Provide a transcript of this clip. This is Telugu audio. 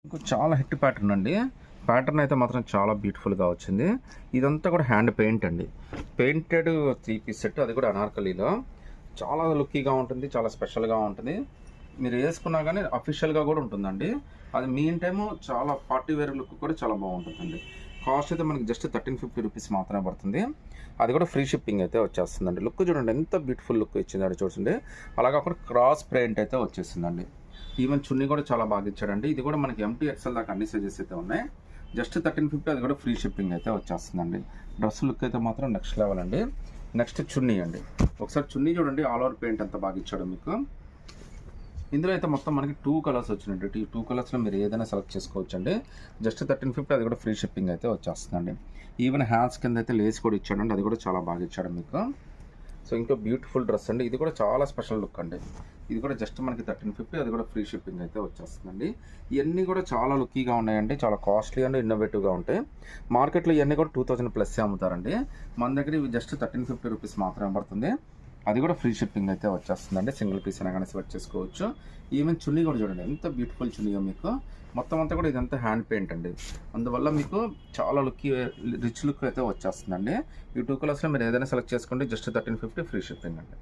ఇంకో చాలా హిట్ ప్యాటర్న్ అండి. ప్యాటర్న్ అయితే మాత్రం చాలా బ్యూటిఫుల్గా వచ్చింది. ఇదంతా కూడా హ్యాండ్ పెయింట్ అండి. పెయింటెడ్ 3 పీస్ సెట్, అది కూడా అనార్కలీలో. చాలా లుక్కీగా ఉంటుంది, చాలా స్పెషల్గా ఉంటుంది. మీరు వేసుకున్నా కానీ అఫీషియల్గా కూడా ఉంటుందండి. అది మీన్ టైము చాలా పార్టీ వేర్ లుక్ కూడా చాలా బాగుంటుందండి. కాస్ట్ అయితే మనకి జస్ట్ 1350 రూపీస్ మాత్రమే పడుతుంది. అది కూడా ఫ్రీ షిప్పింగ్ అయితే వచ్చేస్తుందండి. లుక్ చూడండి ఎంత బ్యూటిఫుల్ లుక్ ఇచ్చింది అది చూడండి. అలాగే అక్కడ క్రాస్ ప్రింట్ అయితే వచ్చేసిందండి. ఈవెన్ చున్నీ కూడా చాలా బాగా ఇచ్చాడండి. ఇది కూడా మనకి MT XL దాకా అన్ని సైజెస్ అయితే ఉన్నాయి. జస్ట్ 1350, అది కూడా ఫ్రీ షిప్పింగ్ అయితే వచ్చేస్తుందండి. డ్రెస్ లుక్ అయితే మాత్రం నెక్స్ట్ లెవెల్ అండి. నెక్స్ట్ చున్నీ అండి. ఒకసారి చున్నీ చూడండి, ఆల్ ఓవర్ పెయింట్ ఎంత బాగా ఇచ్చాడు మీకు. ఇందులో అయితే మొత్తం మనకి 2 కలర్స్ వచ్చినాయండి. ఈ 2 కలర్స్లో మీరు ఏదైనా సెలెక్ట్ చేసుకోవచ్చు అండి. జస్ట్ 1350, అది కూడా ఫ్రీ షిప్పింగ్ అయితే వచ్చేస్తుందండి. ఈవెన్ హ్యాండ్స్ కింద అయితే లేస్ కూడా ఇచ్చాడండి, అది కూడా చాలా బాగా ఇచ్చాడు మీకు. సో ఇంకో బ్యూటిఫుల్ డ్రెస్ అండి. ఇది కూడా చాలా స్పెషల్ లుక్ అండి. ఇది కూడా జస్ట్ మనకి 1350, అది కూడా ఫ్రీ షిప్పింగ్ అయితే వచ్చేస్తుందండి. ఇవన్నీ కూడా చాలా లుక్కీగా ఉన్నాయండి, చాలా కాస్ట్లీ అండ్ ఇన్నోవేటివ్గా ఉంటాయి. మార్కెట్లో ఇవన్నీ కూడా 2000+ అమ్ముతారండి. మన దగ్గర ఇవి జస్ట్ 1350 రూపీస్ మాత్రమే పడుతుంది. అది కూడా ఫ్రీ షిప్పింగ్ అయితే వచ్చేస్తుందండి. సింగిల్ పీస్ అయినా కానీ సెలెక్ట్ చేసుకోవచ్చు. ఈవెన్ చున్నీ కూడా చూడండి ఎంత బ్యూటిఫుల్ చున్నీయో మీకు. మొత్తం అంతా కూడా ఇదంతా హ్యాండ్ పెయింట్ అండి. అందువల్ల మీకు చాలా రిచ్ లుక్ అయితే వచ్చేస్తుందండి. ఈ 2 కలర్స్లో మీరు ఏదైనా సెలెక్ట్ చేసుకోండి. జస్ట్ 1350 ఫ్రీ షిప్పింగ్ అండి.